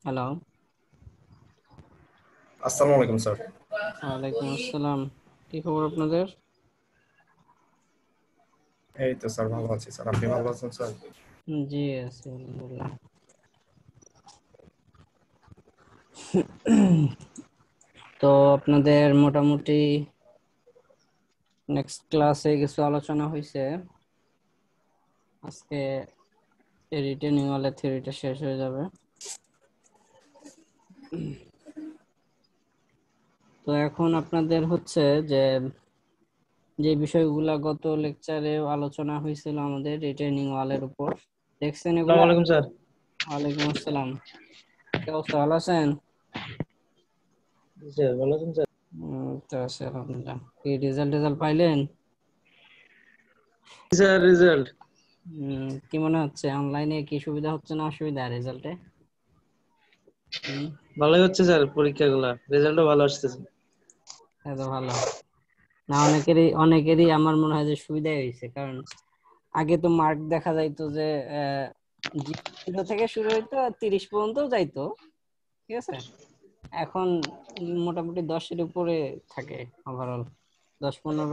Hello. আসসালামু আলাইকুম sir. ওয়ালাইকুম আসসালাম। কি খবর আপনাদের? এই তো স্যার ভালো আছি স্যার, আপনি ভালো আছেন স্যার? জি আছি আলহামদুলিল্লাহ। তো আপনাদের মোটামুটি নেক্সট ক্লাসে কিছু আলোচনা হয়েছে। আজকে রিটেনিং হলে থিওরিটা শেষ হয়ে যাবে। তো এখন আপনাদের হচ্ছে যে যে বিষয়গুলা গত লেকচারে আলোচনা হয়েছিল আমাদের রিটেনিং ওয়ালের উপর, দেখছেন আসসালামু এগুলা? আলাইকুম স্যার। ওয়ালাইকুম আসসালাম। কি অবস্থা, ভালো আছেন? জি স্যার, ভালো আছেন স্যার? তো আছে আলহামদুলিল্লাহ। কি রেজাল্ট পাইলেন? জি স্যার, রেজাল্ট কি মনে হচ্ছে, অনলাইনে কি সুবিধা হচ্ছে না অসুবিধা রেজাল্টে? ভালোই হচ্ছে স্যার, পরীক্ষাগুলা রেজাল্টও ভালো আসতেছে। এত ভালো না, অনেকেরই আমার মনে হয় যে সুবিধাই হয়েছে। কারণ আগে তো মার্ক দেখা যাইতো যে 0 থেকে শুরু হইতো আর 30 পর্যন্ত যাইতো, ঠিক আছে। এখন মোটামুটি 10-এর উপরে থাকে ওভারঅল, 10-15-র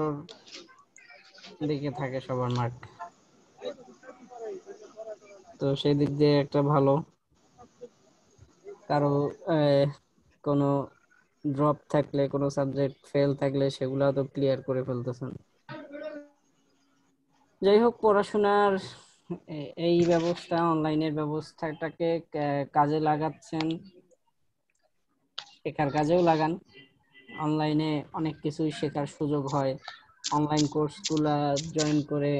দিকে থাকে সবার মার্ক। তো সেই দিক দিয়ে একটা ভালো। কারো কোনো ড্রপ থাকলে, কোনো সাবজেক্ট ফেল থাকলে সেগুলা তো ক্লিয়ার করে ফেলতেছেন। যাই হোক, পড়াশোনার এই ব্যবস্থা, অনলাইনের ব্যবস্থাটাকে কাজে লাগাচ্ছেন, শেখার কাজেও লাগান। অনলাইনে অনেক কিছুই শেখার সুযোগ হয় অনলাইন কোর্সগুলা জয়েন করে।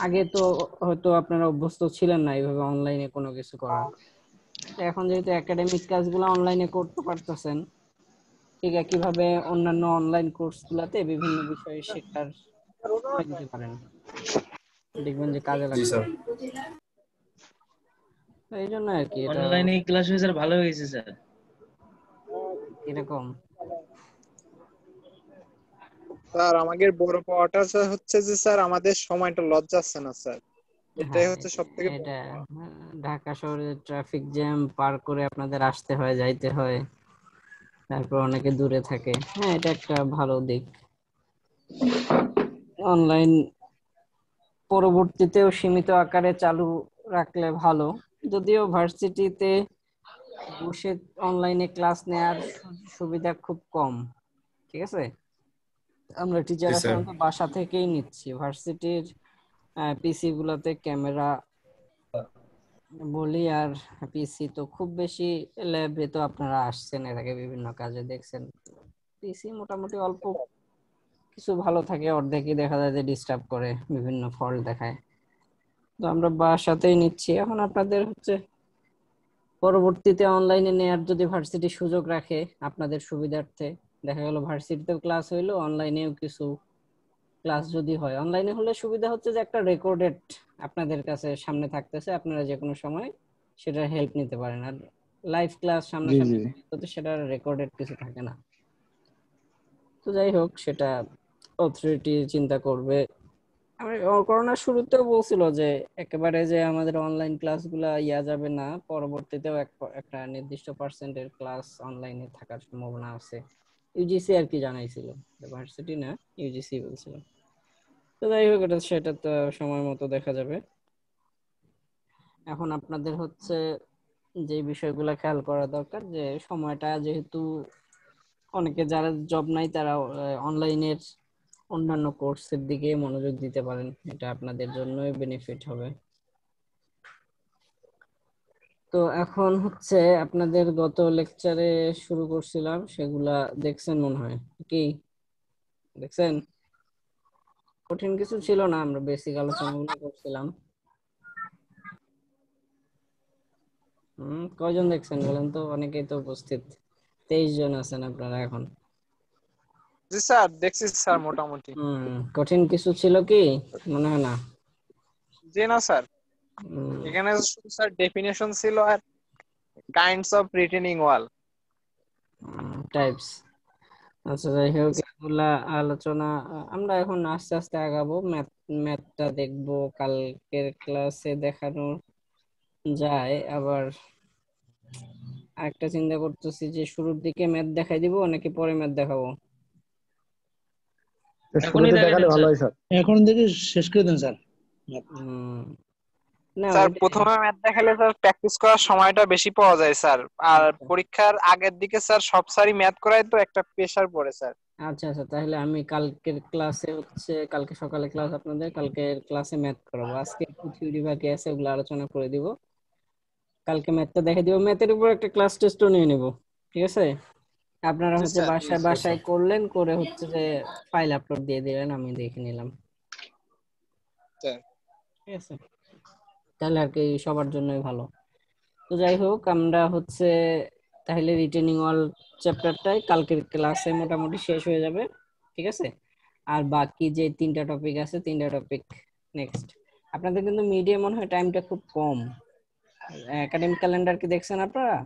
আগে তো হয়তো আপনারা অভ্যস্ত ছিলেন না এইভাবে অনলাইনে কোনো কিছু করার। এখন যেহেতু একাডেমিক কাজগুলো অনলাইনে করতে পারতেছেন, ঠিক একইভাবে অন্যান্য অনলাইন কোর্সগুলোতে বিভিন্ন বিষয়ে শেখার সময় দিতে পারেন, দেখবেন যে কাজে জি লাগবে। স্যার। তো এই জন্য আর কি এটা অনলাইনে ক্লাস হয়ে স্যার ভালো হয়েছে স্যার। এরকম। স্যার আমাদের বড় পাওয়াটা হচ্ছে যে স্যার আমাদের সময়টা লস যাচ্ছে না স্যার, এটাই হ্যাঁ, হচ্ছে সব থেকে বড় এটা পাওয়া। ঢাকা শহরে ট্রাফিক জ্যাম পার করে আপনাদের আসতে হয়, যাইতে হয়, তারপর অনেকে দূরে থাকে। হ্যাঁ, এটা একটা ভালো দিক। অনলাইন পরবর্তীতেও সীমিত আকারে চালু রাখলে ভালো। যদিও ভার্সিটিতে বসে অনলাইনে ক্লাস নেওয়ার সুবিধা খুব কম, ঠিক আছে। আমরা জি টিচাররা স্যার। সাধারণত বাসা থেকেই নিচ্ছি। ভার্সিটির পিসি গুলাতে ক্যামেরা বলি, আর পিসি তো খুব বেশি, ল্যাবে তো আপনারা আসছেন এর আগে বিভিন্ন কাজে দেখছেন, পিসি মোটামুটি অল্প কিছু ভালো থাকে, অর্ধেকই দেখা যায় যে ডিস্টার্ব করে, বিভিন্ন ফল্ট দেখায়। তো আমরা বাসাতেই নিচ্ছি। এখন আপনাদের হচ্ছে পরবর্তীতে অনলাইনে নেয়ার যদি ভার্সিটি সুযোগ রাখে আপনাদের সুবিধার্থে, দেখা গেল ভার্সিটিতেও ক্লাস হইলো, অনলাইনেও কিছু ক্লাস যদি হয়, অনলাইনে হলে সুবিধা হচ্ছে যে একটা রেকর্ডেড আপনাদের কাছে সামনে থাকতেছে, আপনারা যে কোনো সময় সেটার হেল্প নিতে পারেন। আর লাইভ ক্লাস জি জি। সামনাসামনি তো সেটা রেকর্ডেড কিছু থাকে না। তো যাই হোক, সেটা অথরিটি চিন্তা করবে। আমি করোনার শুরুতেও বলছিল যে একেবারে যে আমাদের অনলাইন ক্লাসগুলা যাবে না, পরবর্তীতেও একটা নির্দিষ্ট পার্সেন্টের ক্লাস অনলাইনে থাকার সম্ভাবনা আছে। ইউজিসি আর কি জানাইছিল, ভার্সিটি না, ইউজিসি বলছিল। তো যাই হোক, সেটা তো সময় মতো দেখা যাবে। এখন আপনাদের হচ্ছে যে বিষয়গুলো খেয়াল করা দরকার, যে সময়টা যেহেতু অনেকে যারা জব নাই তারা অনলাইনের অন্যান্য কোর্সের দিকে মনোযোগ দিতে পারেন, এটা আপনাদের জন্যই বেনিফিট হবে। তো এখন হচ্ছে আপনাদের গত লেকচারে শুরু করছিলাম, সেগুলা দেখছেন মনে হয়, কি দেখছেন? কঠিন কিছু ছিল না, আমরা বেসিক আলোচনাগুলো করছিলাম। কয়জন দেখছেন বলেন তো? অনেকেই তো উপস্থিত, 23 জন আছেন আপনারা এখন। জি স্যার, দেখছি স্যার মোটামুটি। কঠিন কিছু ছিল কি? মনে হয় না। জি না স্যার, এখানে শুধু স্যার ডেফিনেশন ছিল আর kinds of retaining wall. Types. আচ্ছা যাই হোক, এগুলা আলোচনা আমরা এখন আস্তে আস্তে আগাবো। ম্যাথটা দেখবো কালকের ক্লাসে দেখানো যায়। আবার আরেকটা চিন্তা করতেছি যে শুরুর দিকে ম্যাথ দেখাই দিব নাকি পরে ম্যাথ দেখাবো। এখনই শুরুতে দেখাই দেখালে দেন ভালো স্যার, হয় স্যার। এখন থেকে শেষ করে দেন স্যার। উম, না স্যার ওইটা প্রথমে ম্যাথ দেখালে স্যার প্র্যাকটিস করার সময়টা বেশি পাওয়া যায় স্যার, আর আচ্ছা পরীক্ষার আগের দিকে স্যার সব স্যারই ম্যাথ করায় তো একটা প্রেসার পড়ে স্যার। আচ্ছা আচ্ছা, তাহলে আমি কালকের ক্লাসে হচ্ছে কালকে সকালে ক্লাস আপনাদের, কালকের ক্লাসে ম্যাথ করাবো। আজকে একটু থিওরি বাকি আছে, ওগুলো আলোচনা করে দিব। কালকে ম্যাথটা দেখে দিব, ম্যাথের উপর একটা ক্লাস টেস্টও নিয়ে নিব, ঠিক আছে? আপনারা জি হচ্ছে স্যার। বাসায় বাসায় করলেন, করে হচ্ছে যে ফাইল আপলোড দিয়ে দিলেন, আমি দেখে নিলাম, স্যার ঠিক আছে? তাহলে আর কি সবার জন্যই ভালো। তো যাই হোক, আমরা হচ্ছে তাহলে রিটেনিং অল চ্যাপ্টারটাই কালকের ক্লাসে মোটামুটি শেষ হয়ে যাবে, ঠিক আছে? আর বাকি যে তিনটা টপিক আছে, তিনটা টপিক নেক্সট। আপনাদের কিন্তু মিডিয়া মনে হয় টাইমটা খুব কম। একাডেমিক ক্যালেন্ডার কি দেখছেন আপনারা?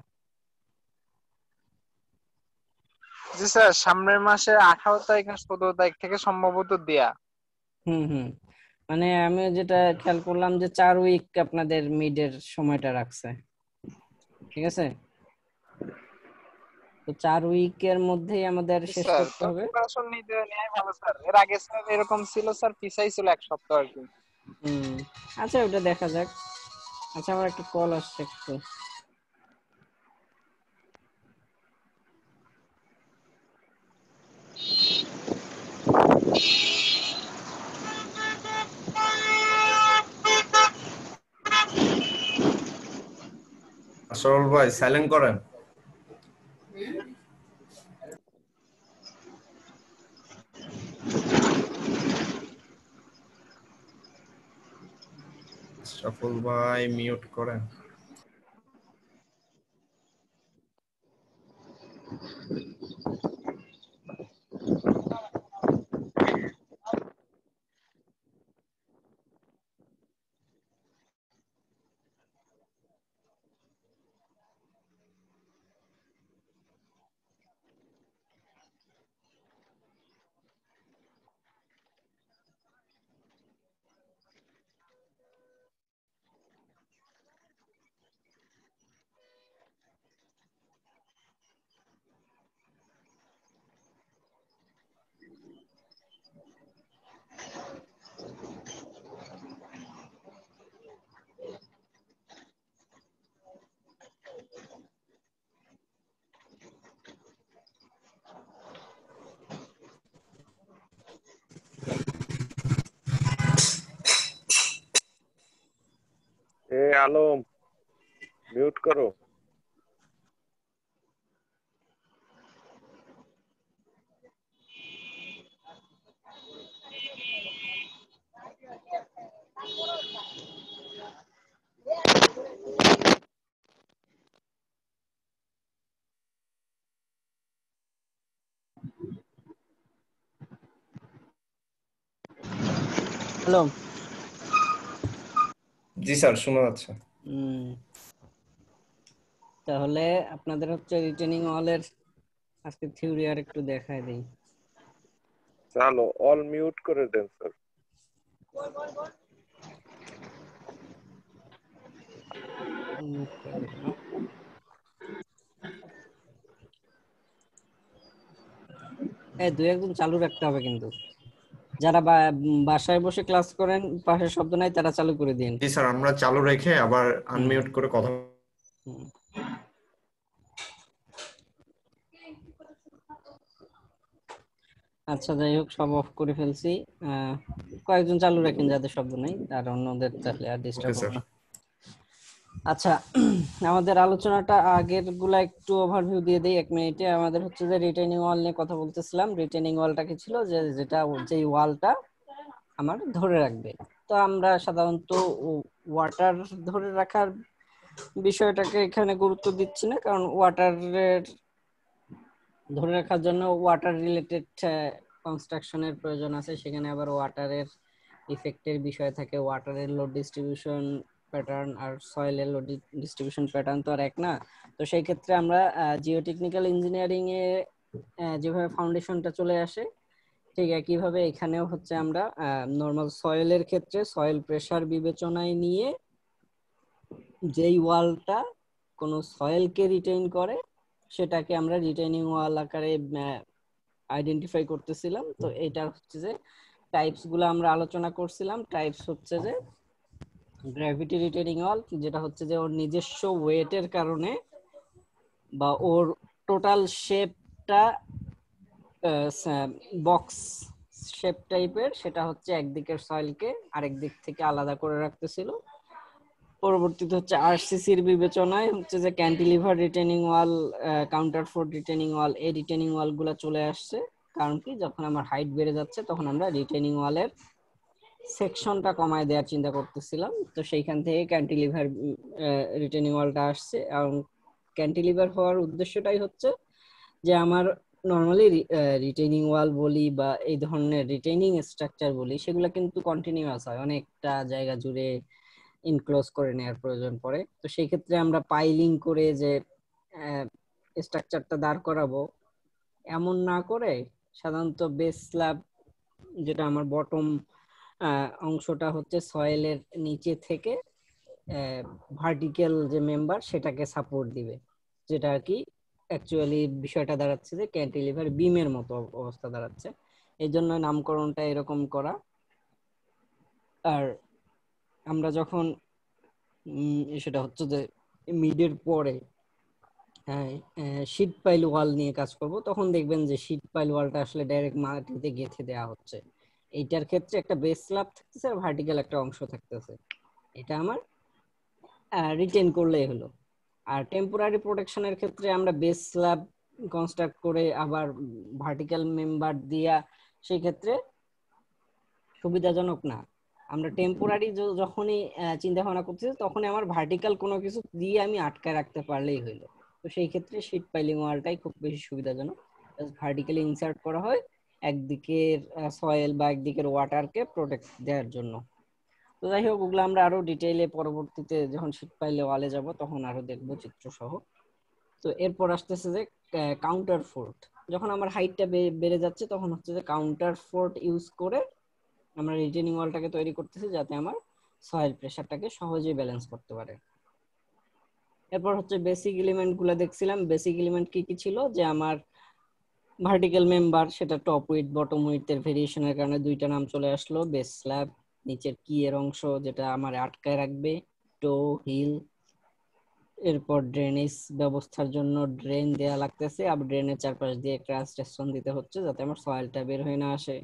জি স্যার, সামনের মাসে 18 তারিখ না 17 তারিখ থেকে সম্ভবত দেয়া। হুম হুম। মানে আমি যেটা খেয়াল করলাম যে 4 উইক আপনাদের মিডের সময়টা রাখছে, ঠিক আছে? তো 4 উইকের মধ্যেই আমাদের জি শেষ স্যার, করতে তো হবে। প্রিপারেশন নিতে নেওয়াই ভালো স্যার। এর আগে স্যার এরকম ছিল স্যার, পিছাই ছিল 1 সপ্তাহ আর কি। হুম। আচ্ছা ওটা দেখা যাক। আচ্ছা আমার একটা কল আসছে একটু। আসল ভাই সাইলেন্ট করেন। সফল ভাই মিউট করেন। আলম, মিউট করো। হ্যালো। জি স্যার, শোনা যাচ্ছে। তাহলে আপনাদের হচ্ছে রিটেনিং অলের আজকে থিওরি আর একটু দেখায় দেই। চলো, অল মিউট করে দেন স্যার। মিউট করে দিলাম। এই দুই একজন চালু রাখতে হবে কিন্তু, যারা বাসায় বসে ক্লাস করেন, পাশের শব্দ নাই, তারা চালু করে দিন। জি স্যার, আমরা চালু রেখে আবার হুম আনমিউট করে কথা। হুম। আচ্ছা যাই হোক, সব অফ করে ফেলছি। কয়েকজন চালু রাখেন যাদের শব্দ নাই, আর অন্যদের তাহলে আর ডিস্টার্ব ওকে হবে স্যার। না। আচ্ছা, আমাদের আলোচনাটা আগের গুলা একটু ওভারভিউ দিয়ে দেই 1 মিনিটে। আমাদের হচ্ছে যে রিটেনিং ওয়াল নিয়ে কথা বলতেছিলাম। রিটেনিং ওয়ালটা কি ছিল, যে যেটা যেই ওয়ালটা আমার ধরে রাখবে। তো আমরা সাধারণত ওয়াটার ধরে রাখার বিষয়টাকে এখানে গুরুত্ব দিচ্ছি না, কারণ ওয়াটারের ধরে রাখার জন্য ওয়াটার রিলেটেড কনস্ট্রাকশনের প্রয়োজন আছে। সেখানে আবার ওয়াটারের ইফেক্টের বিষয় থাকে, ওয়াটারের লোড ডিস্ট্রিবিউশন প্যাটার্ন আর সয়েলের লোড ডিস্ট্রিবিউশন প্যাটার্ন তো আর এক না। তো সেই ক্ষেত্রে আমরা জিওটেকনিক্যাল ইঞ্জিনিয়ারিং এ যেভাবে ফাউন্ডেশনটা চলে আসে ঠিক একইভাবে এখানেও হচ্ছে আমরা নর্মাল সয়েলের ক্ষেত্রে সয়েল প্রেসার বিবেচনায় নিয়ে যেই ওয়ালটা কোনো সয়েলকে রিটেইন করে সেটাকে আমরা রিটেইনিং ওয়াল আকারে আইডেন্টিফাই করতেছিলাম। তো এটা হচ্ছে যে টাইপস গুলো আমরা আলোচনা করছিলাম। টাইপস হচ্ছে যে গ্র্যাভিটি রিটেইনিং ওয়াল, যেটা হচ্ছে যে ওর নিজস্ব ওয়েটের কারণে বা ওর টোটাল শেপটা বক্স শেপ টাইপের, সেটা হচ্ছে একদিকের সয়েলকে আরেক দিক থেকে আলাদা করে রাখতেছিল। পরবর্তীতে হচ্ছে আরসিসির বিবেচনায় হচ্ছে যে ক্যান্টিলিভার রিটেনিং ওয়াল, কাউন্টারফোর্ট রিটেনিং ওয়াল, এই রিটেনিং ওয়াল গুলা চলে আসছে। কারণ কি, যখন আমার হাইট বেড়ে যাচ্ছে তখন আমরা রিটেনিং ওয়ালের সেকশনটা কমায় দেওয়ার চিন্তা করতেছিলাম। তো সেইখান থেকে ক্যান্টিলিভার রিটেনিং ওয়ালটা আসছে। এবং ক্যান্টিলিভার হওয়ার উদ্দেশ্যটাই হচ্ছে যে আমার নর্মালি রিটেনিং ওয়াল বলি বা এই ধরনের রিটেনিং স্ট্রাকচার বলি, সেগুলো কিন্তু কন্টিনিউয়াস হয়, অনেকটা জায়গা জুড়ে ইনক্লোজ করে নেওয়ার প্রয়োজন পড়ে। তো সেই ক্ষেত্রে আমরা পাইলিং করে যে স্ট্রাকচারটা দাঁড় করাবো এমন না করে সাধারণত বেস স্ল্যাব, যেটা আমার বটম অংশটা হচ্ছে সয়েলের নিচে থেকে ভার্টিক্যাল যে মেম্বার সেটাকে সাপোর্ট দিবে, যেটা আর কি অ্যাকচুয়ালি বিষয়টা দাঁড়াচ্ছে যে ক্যান্টিলিভার বিমের মতো অবস্থা দাঁড়াচ্ছে। এই জন্য নামকরণটা এরকম করা। আর আমরা যখন সেটা হচ্ছে যে মিডের পরে শীট পাইল ওয়াল নিয়ে কাজ করব, তখন দেখবেন যে শীট পাইল ওয়ালটা আসলে ডাইরেক্ট মাটিতে গেঁথে দেওয়া হচ্ছে। এইটার ক্ষেত্রে একটা বেস স্ল্যাব থাকতেছে আর ভার্টিক্যাল একটা অংশ থাকতেছে, এটা আমার রিটেন করলেই হলো। আর টেম্পোরারি প্রোটেকশনের ক্ষেত্রে আমরা বেস স্ল্যাব কনস্ট্রাক্ট করে আবার ভার্টিক্যাল মেম্বার দিয়া সেই ক্ষেত্রে সুবিধাজনক না। আমরা টেম্পোরারি যখনই চিন্তা ভাবনা করতেছি তখনই আমার ভার্টিক্যাল কোনো কিছু দিয়ে আমি আটকায় রাখতে পারলেই হইলো। তো সেই ক্ষেত্রে শীট পাইলিং ওয়ালটাই খুব বেশি সুবিধাজনক। ভার্টিক্যালি ইনসার্ট করা হয় একদিকের সয়েল বা একদিকের ওয়াটারকে প্রোটেক্ট দেওয়ার জন্য। তো যাই হোক, ওগুলো আমরা আরো ডিটেইলে পরবর্তীতে যখন শীট পাইলে ওয়ালে যাব তখন আরো দেখবো চিত্র সহ। তো এরপর আসতেছে যে কাউন্টার ফোর্ট। যখন আমার হাইটটা বেড়ে যাচ্ছে তখন হচ্ছে যে কাউন্টার ফোর্ট ইউজ করে আমরা রিটেনিং ওয়ালটাকে তৈরি করতেছি যাতে আমার সয়েল প্রেসারটাকে সহজেই ব্যালেন্স করতে পারে। এরপর হচ্ছে বেসিক এলিমেন্ট গুলো দেখছিলাম। বেসিক এলিমেন্ট কি কি ছিল, যে আমার ভার্টিক্যাল মেম্বার, সেটা টপ উইথ বটম উইথ এর ভেরিয়েশনের কারণে দুইটা নাম চলে আসলো। বেস স্ল্যাব, নিচের কি এর অংশ যেটা আমার আটকায় রাখবে, টো হিল। এরপর ড্রেনেজ ব্যবস্থার জন্য ড্রেন দেয়া লাগতেছে, আবার ড্রেনের চারপাশ দিয়ে একটা স্টেশন দিতে হচ্ছে যাতে আমার সয়েলটা বের হয়ে না আসে।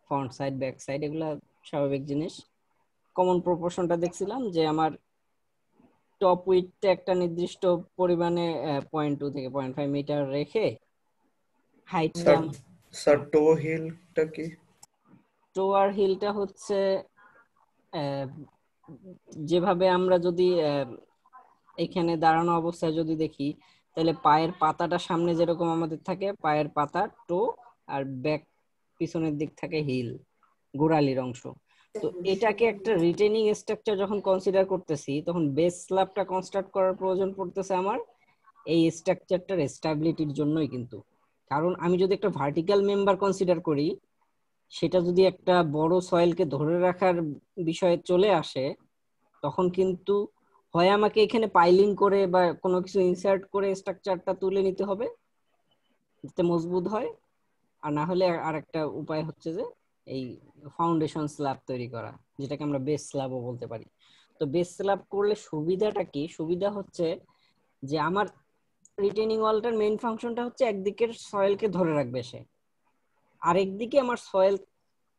ফ্রন্ট সাইড, ব্যাক সাইড, এগুলা স্বাভাবিক জিনিস। কমন প্রপোর্শনটা দেখছিলাম যে আমার টপ উইথটা একটা নির্দিষ্ট পরিমাণে 0.2 থেকে 0.5 মিটার রেখে হাইটটা। স্যার টো হিলটা কি? টোয়ার হিলটা হচ্ছে যেভাবে আমরা যদি এখানে দাঁড়ানো অবস্থায় যদি দেখি তাহলে পায়ের পাতাটা সামনে যেরকম আমাদের থাকে, পায়ের পাতা টো, আর ব্যাক পিছনের দিক থাকে হিল, গোড়ালির অংশ। তো এটাকে একটা রিটেনিং স্ট্রাকচার যখন কনসিডার করতেছি তখন বেস স্ল্যাবটা কনস্ট্রাক্ট করার প্রয়োজন পড়তেছে আমার এই স্ট্রাকচারটার স্ট্যাবিলিটির জন্যই। কিন্তু কারণ আমি যদি একটা ভার্টিক্যাল মেম্বার কনসিডার করি, সেটা যদি একটা বড় সয়েলকে ধরে রাখার বিষয়ে চলে আসে, তখন কিন্তু হয় আমাকে এখানে পাইলিং করে বা কোনো কিছু ইনসার্ট করে স্ট্রাকচারটা তুলে নিতে হবে যাতে মজবুত হয়, আর না হলে আর একটা উপায় হচ্ছে যে এই ফাউন্ডেশন স্ল্যাব তৈরি করা, যেটাকে আমরা বেস স্ল্যাবও বলতে পারি। তো বেস স্ল্যাব করলে সুবিধাটা কি? সুবিধা হচ্ছে যে আমার রিটেনিং ওয়ালটার মেইন ফাংশনটা হচ্ছে একদিকের সয়েলকে ধরে রাখবে সে, আরেকদিকে আমার সয়েল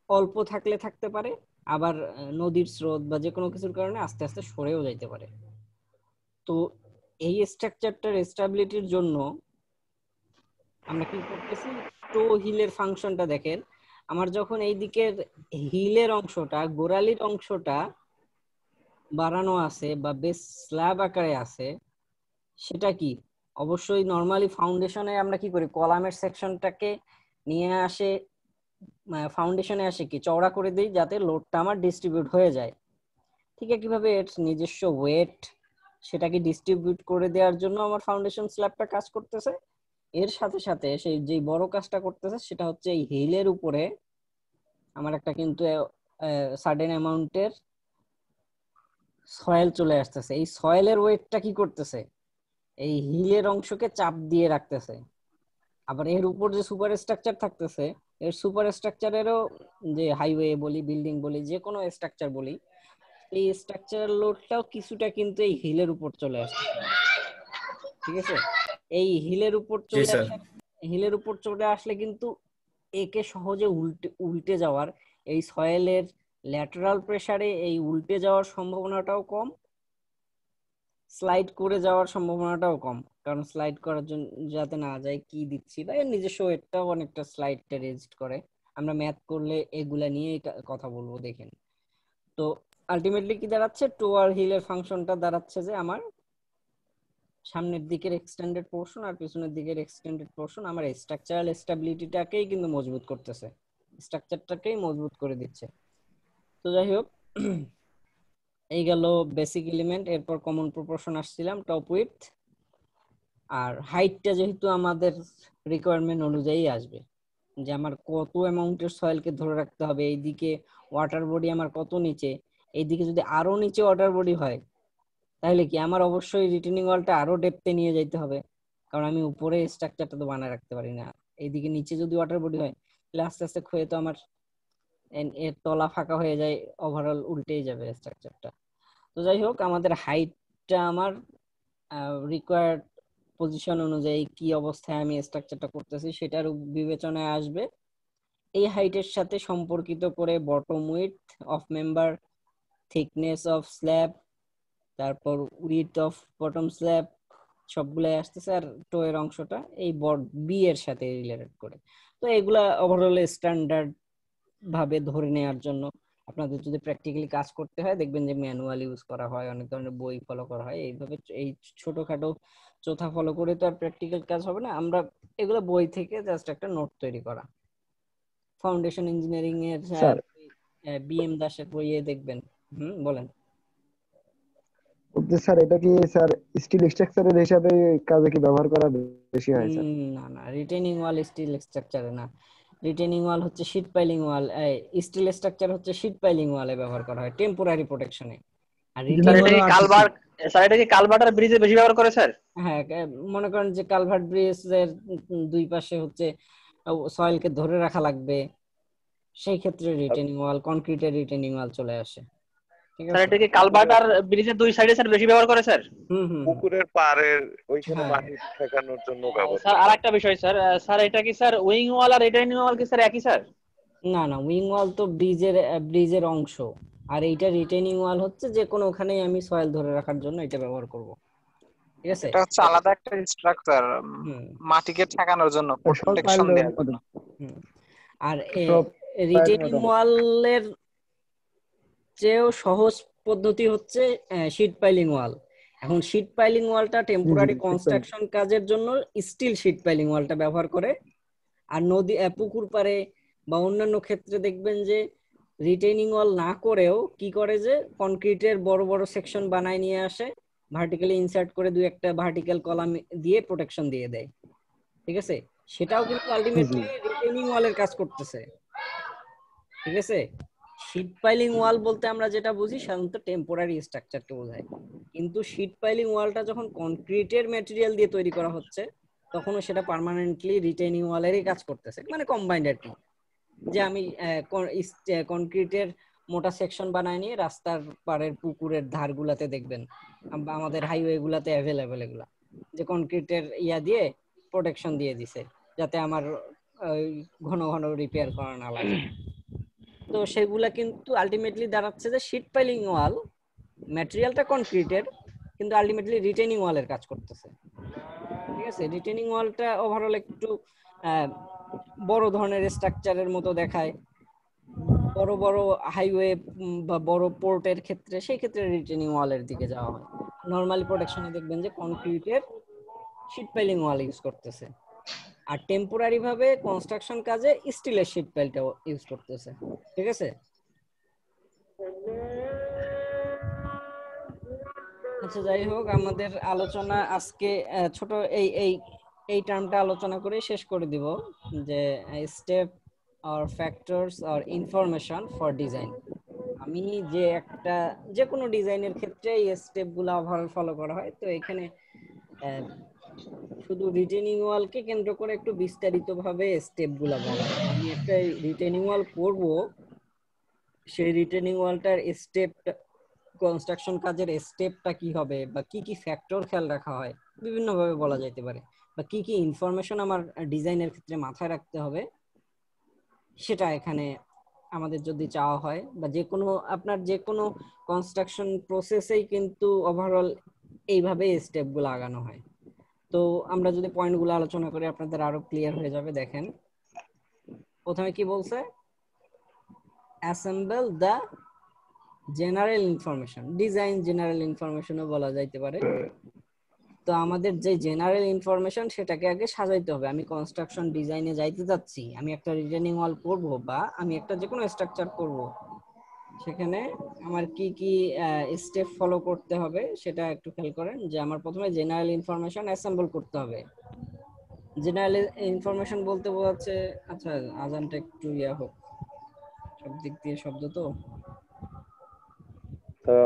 অল্প থাকলে থাকতে পারে, আবার নদীর স্রোত বা যে কোনো কিছুর কারণে আস্তে আস্তে সরেও যাইতে পারে। তো এই স্ট্রাকচারটার স্টেবিলিটির জন্য আমরা কি করতেছি, টো হিলের ফাংশনটা দেখেন। আমার যখন এই দিকের হিলের অংশটা, গোড়ালির অংশটা বাড়ানো আছে বা বেস স্ল্যাব আকারে আছে, সেটা কি অবশ্যই নরমালি ফাউন্ডেশনে আমরা কি করি, কলামের সেকশনটাকে নিয়ে আসে ফাউন্ডেশনে আসে কি চওড়া করে দিই যাতে লোডটা আমার ডিস্ট্রিবিউট হয়ে যায়। ঠিক একইভাবে এর নিজস্ব ওয়েট সেটাকে ডিস্ট্রিবিউট করে দেওয়ার জন্য আমার ফাউন্ডেশন স্ল্যাবটা কাজ করতেছে। এর সাথে সাথে সেই যে বড় কাজটা করতেছে সেটা হচ্ছে এই হিলের উপরে আমার একটা কিন্তু সার্টেন অ্যামাউন্টের সয়েল চলে আসতেছে। এই সয়েলের ওয়েটটা কি করতেছে, এই হিলের অংশকে চাপ দিয়ে রাখতেছে। আবার এর উপর যে সুপার স্ট্রাকচার থাকতেছে, এর সুপার স্ট্রাকচারেরও যে হাইওয়ে বলি, বিল্ডিং বলি, যে কোনো স্ট্রাকচার বলি, এই স্ট্রাকচারাল লোডটাও কিছুটা কিন্তু এই হিলের উপর চলে আসছে। ঠিক আছে, এই হিলের উপর চলে আসলে কিন্তু একে সহজে উল্টে যাওয়ার, এই সয়েলের ল্যাটারাল প্রেসারে এই উল্টে যাওয়ার সম্ভাবনাটাও কম, স্লাইড করে যাওয়ার সম্ভাবনাটাও কম। কারণ স্লাইড করার জন্য যাতে না যায় কি দিচ্ছি, বা এর নিজস্ব ওয়েটটাও অনেকটা স্লাইডটা রেজিস্ট করে। আমরা ম্যাথ করলে এগুলা নিয়ে কথা বলবো, দেখেন। তো আলটিমেটলি কি দাঁড়াচ্ছে, টোয়ার হিলের ফাংশনটা দাঁড়াচ্ছে যে আমার সামনের দিকের এক্সটেন্ডেড পোর্শন আর পিছনের দিকের এক্সটেন্ডেড পোর্শন আমার স্ট্রাকচারাল স্টেবিলিটিটাকেই কিন্তু মজবুত করতেছে, স্ট্রাকচারটাকেই মজবুত করে দিচ্ছে। তো যাই হোক, এই গেল বেসিক এলিমেন্ট। এরপর কমন প্রপোর্শন আসছিলাম, টপ উইডথ আর হাইটটা যেহেতু আমাদের রিকোয়ারমেন্ট অনুযায়ী আসবে, যে আমার কত অ্যামাউন্টের সয়েলকে ধরে রাখতে হবে, এইদিকে ওয়াটার বডি আমার কত নিচে, এইদিকে যদি আরো নিচে ওয়াটার বডি হয় তাহলে কি আমার অবশ্যই রিটেনিং ওয়ালটা আরো ডেপথে নিয়ে যাইতে হবে, কারণ আমি উপরে স্ট্রাকচারটা তো বানায় রাখতে পারি না। এইদিকে নিচে যদি ওয়াটার বডি হয় তাহলে আস্তে আস্তে ক্ষয়ে তো আমার এর তলা ফাঁকা হয়ে যায়, ওভারঅল উল্টেই যাবে স্ট্রাকচারটা। তো যাই হোক, আমাদের হাইটটা আমার রিকোয়ার্ড পজিশন অনুযায়ী কি অবস্থায় আমি স্ট্রাকচারটা করতেছি সেটার বিবেচনায় আসবে। এই হাইটের সাথে সম্পর্কিত করে bottom width of member, thickness of slab, তারপর উইডথ অফ বটম স্ল্যাব, সবগুলাই আসতেছে। আর টো এর অংশটা এই বি এর সাথে রিলেটেড করে। তো এগুলা ওভারঅল স্ট্যান্ডার্ড ভাবে ধরে নেওয়ার জন্য আপনাদের যদি প্র্যাকটিক্যালি কাজ করতে হয় দেখবেন যে ম্যানুয়াল ইউজ করা হয়, অনেক ধরনের বই ফলো করা হয়। এইভাবে এই ছোটখাটো চোথা ফলো করে তো আর প্র্যাকটিক্যাল কাজ হবে না। আমরা এগুলো বই থেকে জাস্ট একটা নোট তৈরি করা। ফাউন্ডেশন ইঞ্জিনিয়ারিং এর স্যার বিএম দাসের বইয়ে দেখবেন। বলেন। স্যার এটা কি স্যার স্টিল স্ট্রাকচারের হিসাবে কাজে কি ব্যবহার করা বেশি হয় স্যার? না না, রিটেনিং ওয়াল স্টিল স্ট্রাকচারে না। রিটেনিং ওয়াল হচ্ছে শীট পাইলিং ওয়াল, স্টিল স্ট্রাকচার হচ্ছে শীট পাইলিং ওয়ালে ব্যবহার করা হয় টেম্পোরারি প্রোটেকশনে। আর স্যার রিটেনিং এটা কি কালভার্ট, স্যার এটা কি কালভার্ট আর ব্রিজে বেশি ব্যবহার করে স্যার? হ্যাঁ, মনে করেন যে কালভার্ট ব্রিজের দুই পাশে হচ্ছে সয়েলকে ধরে রাখা লাগবে, সেই ক্ষেত্রে রিটেনিং ওয়াল, কনক্রিটের রিটেনিং ওয়াল চলে আসে। ঠিক স্যার আছে, এটা কি কালভার্ট আর ব্রিজের দুই সাইডে স্যার বেশি ব্যবহার করে স্যার? পুকুরের পাড়ের ওইখানে হ্যাঁ। মাটি ঠেকানোর জন্য ব্যবহার স্যার করা হয়। আরেকটা বিষয় স্যার, স্যার এটা কি স্যার উইং ওয়াল আর রিটেনিং ওয়াল কি স্যার একই স্যার? না না, উইং ওয়াল তো ব্রিজের অংশ, আর এইটা রিটেনিং ওয়াল হচ্ছে যে কোনো ওখানেই আমি সয়েল ধরে রাখার জন্য এটা ব্যবহার করব। ঠিক আছে, এটা হচ্ছে আলাদা একটা স্ট্রাকচার, মাটিকে ঠেকানোর জন্য, প্রোটেকশন দেওয়ার জন্য। আর সব রিটেনিং ওয়ালের চেয়েও সহজ পদ্ধতি হচ্ছে শীট পাইলিং ওয়াল। এখন শীট পাইলিং ওয়ালটা টেম্পোরারি কনস্ট্রাকশন কাজের জন্য স্টিল শীট পাইলিং ওয়ালটা ব্যবহার করে। আর নদী, পুকুর পাড়ে বা অন্যান্য ক্ষেত্রে দেখবেন যে রিটেনিং ওয়াল না করেও কি করে যে কনক্রিটের বড় বড় সেকশন বানায় নিয়ে আসে, ভার্টিক্যালি ইনসার্ট করে দুই একটা ভার্টিক্যাল কলাম দিয়ে প্রোটেকশন দিয়ে দেয়। ঠিক আছে, সেটাও কিন্তু আলটিমেটলি রিটেনিং ওয়ালের কাজ করতেছে। ঠিক আছে, শীট পাইলিং ওয়াল বলতে আমরা যেটা বুঝি সাধারণত টেম্পোরারি স্ট্রাকচারকে বোঝায়, কিন্তু শীট পাইলিং ওয়ালটা যখন কনক্রিটের ম্যাটেরিয়াল দিয়ে তৈরি করা হচ্ছে তখনও সেটা পার্মানেন্টলি রিটেনিং ওয়ালেরই কাজ করতেছে, মানে কম্বাইন্ড আর কি। যে আমি কনক্রিটের মোটা সেকশন বানায় নিয়ে রাস্তার পাড়ের পুকুরের ধারগুলাতে দেখবেন, আমাদের হাইওয়ে গুলাতে অ্যাভেলেবেল এগুলা, যে কনক্রিটের ইয়া দিয়ে প্রোটেকশন দিয়ে দিছে যাতে আমার ঘন ঘন রিপেয়ার করা না লাগে। তো সেগুলা কিন্তু আলটিমেটলি দাঁড়াচ্ছে যে শীট পাইলিং ওয়াল ম্যাটেরিয়ালটা কনক্রিটের, কিন্তু আলটিমেটলি রিটেনিং ওয়ালের কাজ করতেছে। ঠিক আছে, রিটেনিং ওয়ালটা ওভারঅল একটু বড় ধরনের স্ট্রাকচারের মতো দেখায়, বড় বড় হাইওয়ে বা বড় পোর্টের ক্ষেত্রে, সেই ক্ষেত্রে রিটেনিং ওয়ালের দিকে যাওয়া হয়। নরমালি প্রোটেকশনে দেখবেন যে কনক্রিটের শীট পাইলিং ওয়াল ইউজ করতেছে, আর টেম্পোরারি ভাবে কনস্ট্রাকশন কাজে স্টিলের শীট পাইলটা ইউজ করতেছে। ঠিক আছে, আচ্ছা, যাই হোক, আমাদের আলোচনা আজকে ছোট এই এই এই টার্মটা আলোচনা করে শেষ করে দিব, যে step or factors or information for design. আমি যে একটা যে কোনো ডিজাইনের ক্ষেত্রে এই স্টেপগুলো ওভারঅল ফলো করা হয়। তো এখানে শুধু রিটেনিং ওয়ালকে কেন্দ্র করে একটু বিস্তারিতভাবে স্টেপগুলো বলা। আমি একটা রিটেনিং ওয়াল করব, সেই রিটেনিং ওয়ালটার স্টেপ, কনস্ট্রাকশন কাজের স্টেপটা কি হবে, বা কি কি ফ্যাক্টর খেয়াল রাখা হয়, বিভিন্ন ভাবে বলা যাইতে পারে, বা কি কি ইনফরমেশন আমার ডিজাইনের ক্ষেত্রে মাথায় রাখতে হবে, সেটা এখানে আমাদের যদি চাওয়া হয়, বা যে কোনো আপনার যে কোনো কনস্ট্রাকশন প্রসেসেই কিন্তু ওভারঅল এইভাবে স্টেপগুলো আগানো হয়। তো আমরা যদি পয়েন্টগুলো আলোচনা করি আপনাদের আরো ক্লিয়ার হয়ে যাবে। দেখেন, প্রথমে কি বলছে, assemble the general information, design general ইনফরমেশনও বলা যাইতে পারে। তো আমাদের যে জেনারেল ইনফরমেশন সেটাকে আগে সাজাইতে হবে। আমি কনস্ট্রাকশন ডিজাইনে যাইতে যাচ্ছি, আমি একটা রিটেনিং ওয়াল করব, বা আমি একটা যে কোনো স্ট্রাকচার করব, সেখানে আমার কি কি স্টেপ ফলো করতে হবে সেটা একটু খেয়াল করেন। যে আমার প্রথমে জেনারেল ইনফরমেশন অ্যাসেম্বল করতে হবে। জেনারেল ইনফরমেশন বলতে বোঝাচ্ছে, আচ্ছা আজানটা একটু হোক, সব দিক দিয়ে শব্দ তো।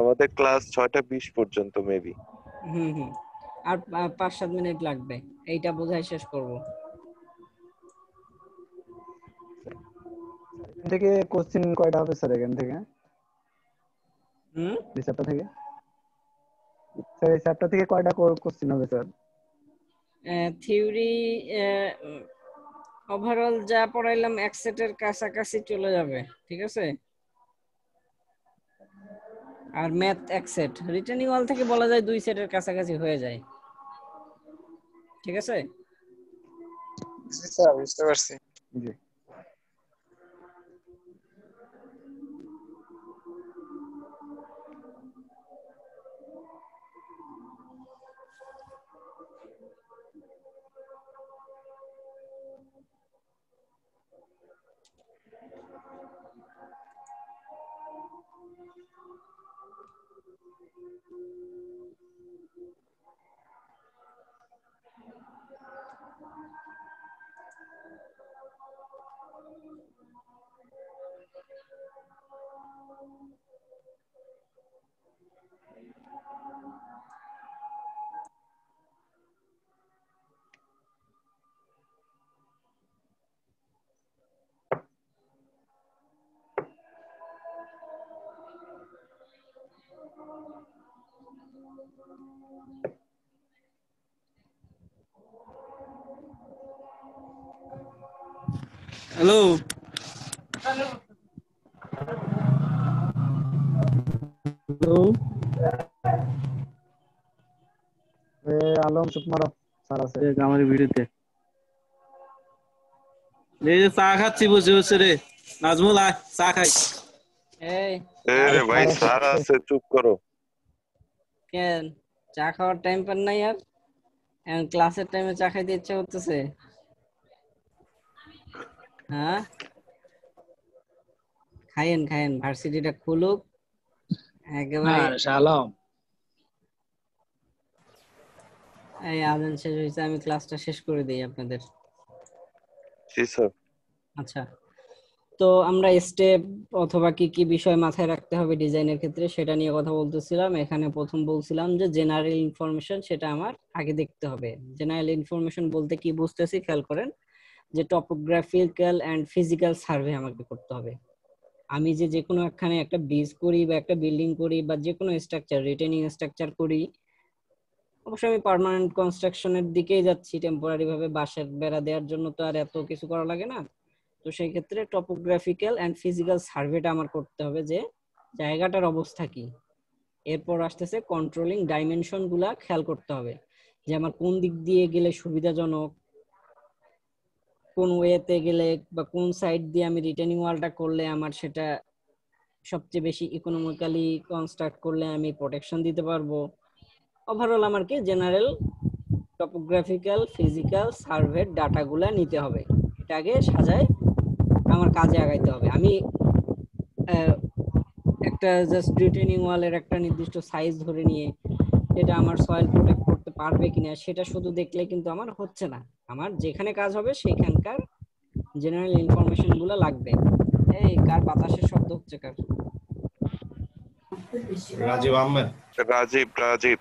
আমাদের ক্লাস 6:20 পর্যন্ত মেবি। হুম, আর 5-7 মিনিট লাগবে, এইটা বোঝাই শেষ করব। এখান থেকে কোশ্চেন কয়টা হবে স্যার? এখান থেকে এই চ্যাপ্টার থেকে স্যার, এই চ্যাপ্টার থেকে কয়টা কোশ্চেন হবে স্যার? থিওরি ওভারঅল যা পড়াইলাম এক সেটের কাছাকাছি চলে যাবে, ঠিক আছে? আর ম্যাথ এক সেট, রিটেনিং ওয়াল থেকে বলা যায় 2 সেটের কাছাকাছি হয়ে যায়, ঠিক আছে? জি স্যার, বুঝতে পারছি। জি। হ্যালো, আলম চুপ মারো, স্যার আছে আমার ভিডিওতে। এই যে চা খাচ্ছি বসে বসে রে, নাজমুল আয় চা খাই। এই রে ভাই, স্যার আছে, চুপ করো। কেন চা খাওয়ার টাইম পান নাই? আর এখন ক্লাসের টাইমে চা খাইতে ইচ্ছা করতেছে? হ্যাঁ, খাইয়েন খাইয়েন, ভার্সিটিটা খুলুক একেবারে। আলম, এই আজান শেষ হয়েছে, আমি ক্লাসটা শেষ করে দিই আপনাদের। জি স্যার। আচ্ছা, তো আমরা স্টেপ অথবা কি কি বিষয় মাথায় রাখতে হবে ডিজাইনের ক্ষেত্রে সেটা নিয়ে কথা বলতেছিলাম। এখানে প্রথম বলছিলাম যে জেনারেল ইনফরমেশন, সেটা আমার আগে দেখতে হবে। জেনারেল ইনফরমেশন বলতে কি বুঝতেছি খেয়াল করেন, যে টপোগ্রাফিক্যাল এন্ড ফিজিক্যাল সার্ভে আমাকে করতে হবে। আমি যে কোনো একখানে একটা ব্রিজ করি বা একটা বিল্ডিং করি বা যে কোনো স্ট্রাকচার, রিটেনিং স্ট্রাকচার করি, অবশ্যই আমি পার্মানেন্ট কনস্ট্রাকশনের দিকেই যাচ্ছি। টেম্পোরারি ভাবে বাঁশের বেড়া দেওয়ার জন্য তো আর এত কিছু করা লাগে না। তো সেই ক্ষেত্রে টপোগ্রাফিক্যাল এন্ড ফিজিক্যাল সার্ভেটা আমার করতে হবে, যে জায়গাটার অবস্থা কি। এরপর আসতেছে কন্ট্রোলিং ডাইমেনশন গুলা খেয়াল করতে হবে, যে আমার কোন দিক দিয়ে গেলে সুবিধাজনক, কোন ওয়েতে গেলে বা কোন সাইড দিয়ে আমি রিটেনিং ওয়ালটা করলে আমার সেটা সবচেয়ে বেশি ইকোনমিক্যালি কনস্ট্রাক্ট করলে আমি প্রোটেকশন দিতে পারবো। ওভারঅল আমার কি জেনারেল টপোগ্রাফিক্যাল ফিজিক্যাল সার্ভের ডাটাগুলা নিতে হবে। এটা আগে সাজায় আমার কাজে আগাইতে হবে। আমি একটা জাস্ট রিটেনিং ওয়ালের একটা নির্দিষ্ট সাইজ ধরে নিয়ে এটা আমার সয়েল প্রোটেক্ট করতে পারবে কিনা সেটা শুধু দেখলে কিন্তু আমার হচ্ছে না। আমার যেখানে কাজ হবে সেখানকার জেনারেল ইনফরমেশন গুলো লাগবে। এই কার বাতাসের শব্দ হচ্ছে কার? রাজীব আহমেদ। রাজীব রাজীব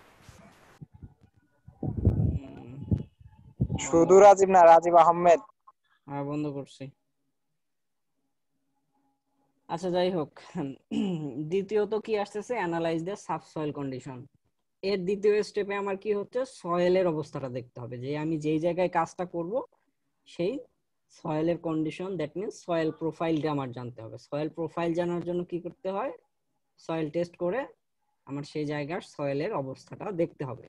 শুধু রাজীব না, রাজীব আহমেদ। হ্যাঁ, বন্ধ করছি। আচ্ছা, যাই হোক, দ্বিতীয়ত কি আসতেছে, অ্যানালাইজ দ্য সাবসয়েল কন্ডিশন। এর দ্বিতীয় স্টেপে আমার কি হচ্ছে, সয়েলের অবস্থাটা দেখতে হবে, যে আমি যেই জায়গায় কাজটা করব সেই সয়েলের কন্ডিশন, দ্যাট মিন্স সয়েল প্রোফাইলটা আমার জানতে হবে। সয়েল প্রোফাইল জানার জন্য কি করতে হয়, সয়েল টেস্ট করে আমার সেই জায়গার সয়েলের অবস্থাটা দেখতে হবে।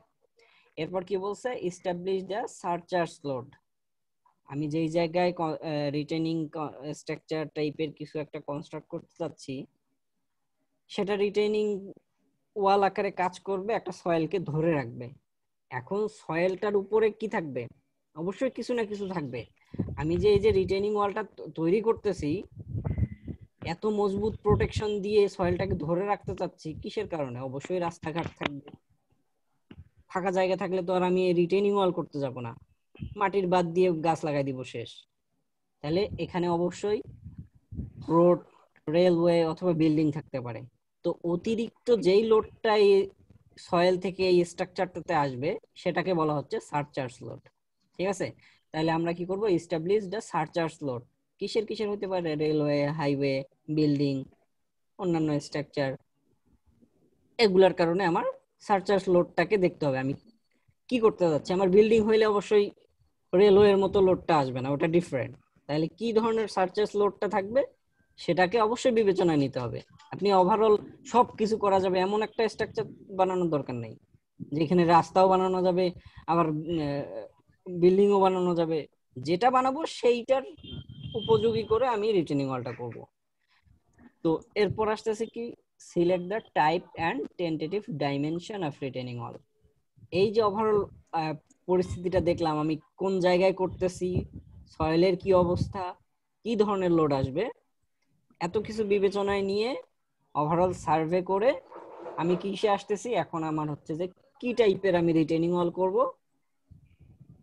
এরপর কি বলছে, এস্টাবলিশ দ্য সারচার্জ লোড। আমি যেই জায়গায় রিটেনিং স্ট্রাকচার টাইপের কিছু একটা কনস্ট্রাক্ট করতে চাচ্ছি, সেটা রিটেনিং ওয়াল আকারে কাজ করবে, একটা সয়েলকে ধরে রাখবে। এখন সয়েলটার উপরে কি থাকবে, অবশ্যই কিছু না কিছু থাকবে। আমি যে এই যে রিটেনিং ওয়ালটা তৈরি করতেছি, এত মজবুত প্রোটেকশন দিয়ে সয়েলটাকে ধরে রাখতে চাচ্ছি, কিসের কারণে? অবশ্যই রাস্তাঘাট থাকবে। ফাঁকা জায়গা থাকলে তো আর আমি রিটেনিং ওয়াল করতে যাব না, মাটির বাদ দিয়ে গাছ লাগাই দিব, শেষ। তাহলে এখানে অবশ্যই রোড, রেলওয়ে অথবা বিল্ডিং থাকতে পারে। তো অতিরিক্ত যেই লোডটা এই সয়েল থেকে এই স্ট্রাকচারটাতে আসবে সেটাকে বলা হচ্ছে সারচার্জ লোড। ঠিক আছে, তাহলে আমরা কি করব, এস্টাবলিশ দ্য সারচার্জ লোড। কিসের কিসের হতে পারে, রেলওয়ে, হাইওয়ে, বিল্ডিং, অন্যান্য স্ট্রাকচার, এগুলার কারণে আমার সারচার্জ লোডটাকে দেখতে হবে। আমি কি করতে যাচ্ছি, আমার বিল্ডিং হইলে অবশ্যই রেলওয়ের মতো লোডটা আসবে না, ওটা ডিফারেন্ট। তাহলে কি ধরনের সারচার্জ লোডটা থাকবে সেটাকে অবশ্যই বিবেচনায় নিতে হবে। আপনি ওভারঅল সব কিছু করা যাবে এমন একটা স্ট্রাকচার বানানোর দরকার নেই, যেখানে রাস্তাও বানানো যাবে, আবার বিল্ডিংও বানানো যাবে। যেটা বানাবো সেইটার উপযোগী করে আমি রিটেনিং ওয়ালটা করব। তো এরপর আসতেছে কি, select the type and tentative dimension of retaining wall. এই যে ওভারঅল পরিস্থিতিটা দেখলাম, আমি কোন জায়গায় করতেছি, সয়েলের কি অবস্থা, কি ধরনের লোড আসবে, এত কিছু বিবেচনায় নিয়ে ওভারঅল সার্ভে করে আমি কিসে আসতেছি, এখন আমার হচ্ছে যে কি টাইপের আমি রিটেনিং ওয়াল করব,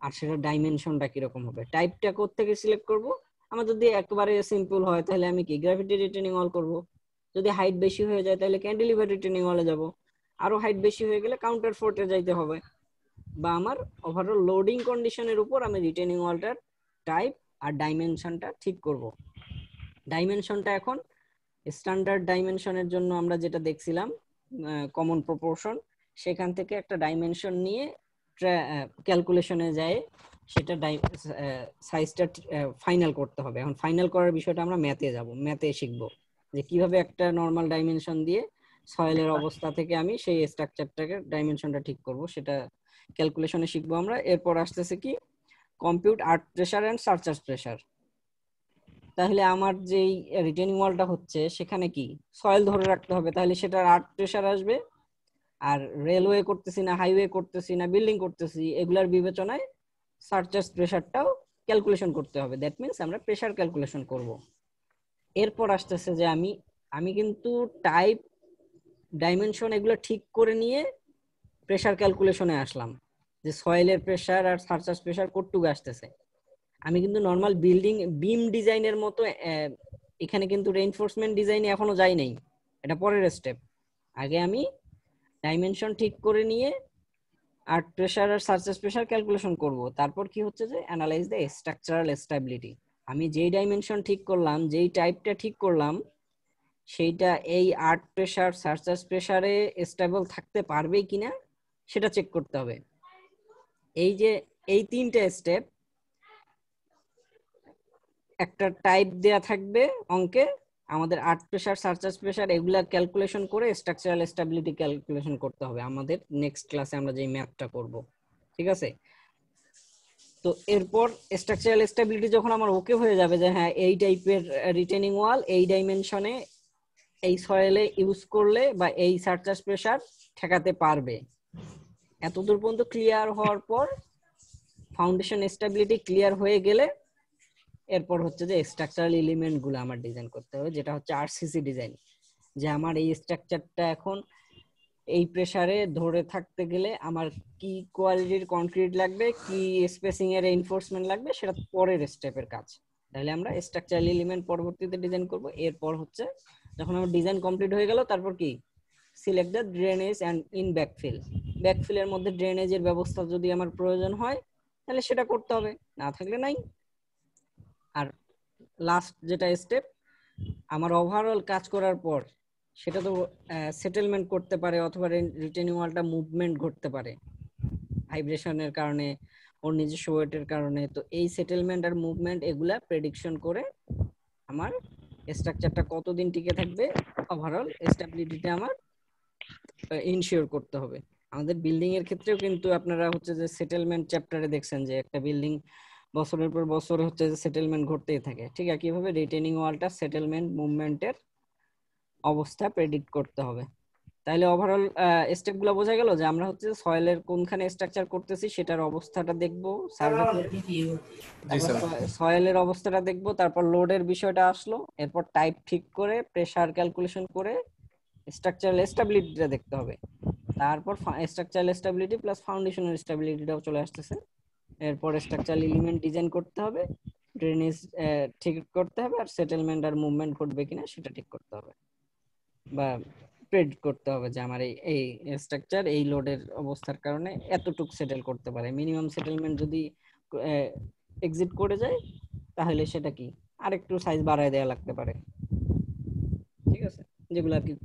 আর সেটা ডাইমেনশনটা কিরকম হবে, টাইপটা কোত্থেকে সিলেক্ট করব। আমার যদি একেবারে সিম্পল হয় তাহলে আমি কি গ্র্যাভিটি রিটেনিং ওয়াল করব, যদি হাইট বেশি হয়ে যায় তাহলে ক্যান্টিলিভার রিটেনিং ওয়ালে যাব, আরো হাইট বেশি হয়ে গেলে কাউন্টার ফোর্টে যাইতে হবে। বা আমার ওভারঅল লোডিং কন্ডিশনের উপর আমি রিটেনিং ওয়ালটার টাইপ আর ডাইমেনশনটা ঠিক করব। ডাইমেনশনটা এখন স্ট্যান্ডার্ড ডাইমেনশনের জন্য আমরা যেটা দেখছিলাম কমন প্রপোর্শন, সেখান থেকে একটা ডাইমেনশন নিয়ে ক্যালকুলেশনে যায় সেটা সাইজটা ফাইনাল করতে হবে। এখন ফাইনাল করার বিষয়টা আমরা ম্যাথে যাব, ম্যাথে শিখবো যে কিভাবে একটা নরমাল ডাইমেনশন দিয়ে সয়েলের অবস্থা থেকে আমি সেই স্ট্রাকচারটাকে ডাইমেনশনটা ঠিক করব, সেটা ক্যালকুলেশনে শিখবো আমরা। এরপর আসতেছে কি, compute earth pressure and surcharge pressure. তাহলে আমার যেই রিটেনিং ওয়ালটা হচ্ছে সেখানে কি সয়েল ধরে রাখতে হবে, তাহলে সেটার আর্থ প্রেসার আসবে। আর রেলওয়ে করতেছি না, হাইওয়ে করতেছি না, বিল্ডিং করতেছি, এগুলার বিবেচনায় সারচার্জ প্রেসারটাও ক্যালকুলেশন করতে হবে। দ্যাট মিন্স আমরা প্রেসার ক্যালকুলেশন করব। এরপর আসতেছে যে আমি কিন্তু টাইপ, ডাইমেনশন এগুলো ঠিক করে নিয়ে প্রেসার ক্যালকুলেশনে আসলাম, যে সয়েলের প্রেসার আর সারচার্জ প্রেসার কতটুকু আসতেছে। আমি কিন্তু নরমাল বিল্ডিং বিম ডিজাইনের মতো এখানে কিন্তু রেইনফোর্সমেন্ট ডিজাইনে এখনো যাই নাই, এটা পরের স্টেপ। আগে আমি ডাইমেনশন ঠিক করে নিয়ে আর প্রেসার আর সারচার্জ প্রেসার ক্যালকুলেশন করব। তারপর কি হচ্ছে যে অ্যানালাইজ দ্য স্ট্রাকচারাল স্টেবিলিটি। আমি যেই ডাইমেনশন ঠিক করলাম, যেই টাইপটা ঠিক করলাম, সেইটা এই আর্থ প্রেসার, সারচার্জ প্রেসারে স্টেবল থাকতে পারবে কিনা সেটা চেক করতে হবে। এই যে এই তিনটা স্টেপ, একটা টাইপ দেয়া থাকবে অঙ্কে, আমাদের আর্থ প্রেসার, সারচার্জ প্রেসার এগুলা ক্যালকুলেশন করে স্ট্রাকচারাল স্টেবিলিটি ক্যালকুলেশন করতে হবে আমাদের নেক্সট ক্লাসে আমরা যেই ম্যাথটা করব। ঠিক আছে, তো এরপর স্ট্রাকচারাল স্টেবিলিটি যখন আমার ওকে হয়ে যাবে যে হ্যাঁ এই টাইপের রিটেনিং ওয়াল এই ডাইমেনশনে এই সয়েলে ইউজ করলে বা এই সারচার্জ প্রেসার ঠেকাতে পারবে, এতদূর পর্যন্ত ক্লিয়ার হওয়ার পর, ফাউন্ডেশন স্টেবিলিটি ক্লিয়ার হয়ে গেলে এরপর হচ্ছে যে স্ট্রাকচারাল এলিমেন্ট গুলো আমার ডিজাইন করতে হবে, যেটা হচ্ছে আরসিসি ডিজাইন। যে আমার এই স্ট্রাকচারটা এখন এই প্রেসারে ধরে থাকতে গেলে আমার কি কোয়ালিটির কনক্রিট লাগবে, কি স্পেসিং এর রিইনফোর্সমেন্ট লাগবে, সেটা পরের স্টেপের কাজ। তাহলে আমরা স্ট্রাকচারাল এলিমেন্ট পরবর্তীতে ডিজাইন করব। এরপর হচ্ছে যখন আমার ডিজাইন কমপ্লিট হয়ে গেল, তারপর কি select the drainage and in backfill. ব্যাকফিলের মধ্যে ড্রেনেজের ব্যবস্থা যদি আমার প্রয়োজন হয় তাহলে সেটা করতে হবে, না থাকলে নাই। আর লাস্ট যেটা স্টেপ, আমার ওভারঅল কাজ করার পর সেটা তো সেটেলমেন্ট করতে পারে, অথবা রিটেনিং ওয়ালটা মুভমেন্ট ঘটতে পারে ভাইব্রেশনের কারণে, ওর নিজস্ব ওয়েটের কারণে। তো এই সেটেলমেন্ট আর মুভমেন্ট এগুলা প্রেডিকশন করে আমার স্ট্রাকচারটা কতদিন টিকে থাকবে, ওভারঅল স্টেবিলিটিটা আমার ইনশিওর করতে হবে। আমাদের বিল্ডিং এর ক্ষেত্রেও কিন্তু আপনারা হচ্ছে যে সেটেলমেন্ট চ্যাপ্টারে দেখছেন যে একটা বিল্ডিং বছরের পর বছর হচ্ছে যে সেটেলমেন্ট ঘটতেই থাকে, ঠিক আছে? কিভাবে রিটেনিং ওয়ালটা সেটেলমেন্ট মুভমেন্টের অবস্থা প্রেডিক্ট করতে হবে। তাহলে ওভারঅল স্টেপগুলো বোঝা গেল যে আমরা হচ্ছে সয়েলের কোনখানে স্ট্রাকচার করতেছি সেটার অবস্থাটা দেখব, সার্ভে সয়েলের অবস্থাটা দেখব, তারপর লোডের বিষয়টা আসলো, এরপর টাইপ ঠিক করে প্রেসার ক্যালকুলেশন করে স্ট্রাকচারাল স্টেবিলিটিটা দেখতে হবে, তারপর স্ট্রাকচারাল স্টেবিলিটি প্লাস ফাউন্ডেশনের স্টেবিলিটিটাও চলে আসতেছে। এরপর স্ট্রাকচারাল এলিমেন্ট ডিজাইন করতে হবে, ড্রেনেজ ঠিক করতে হবে, আর সেটেলমেন্ট আর মুভমেন্ট ঘটবে কিনা সেটা ঠিক করতে হবে, বা প্রেডিক্ট করতে হবে যে আমার এই স্ট্রাকচার এই লোডের অবস্থার কারণে এতটুক সেটেল করতে পারে। মিনিমাম সেটেলমেন্ট যদি এক্সিট করে যায় তাহলে সেটা কি আরেকটু সাইজ বাড়ায় দেওয়া লাগতে পারে, ঠিক আছে? যেগুলো আর কি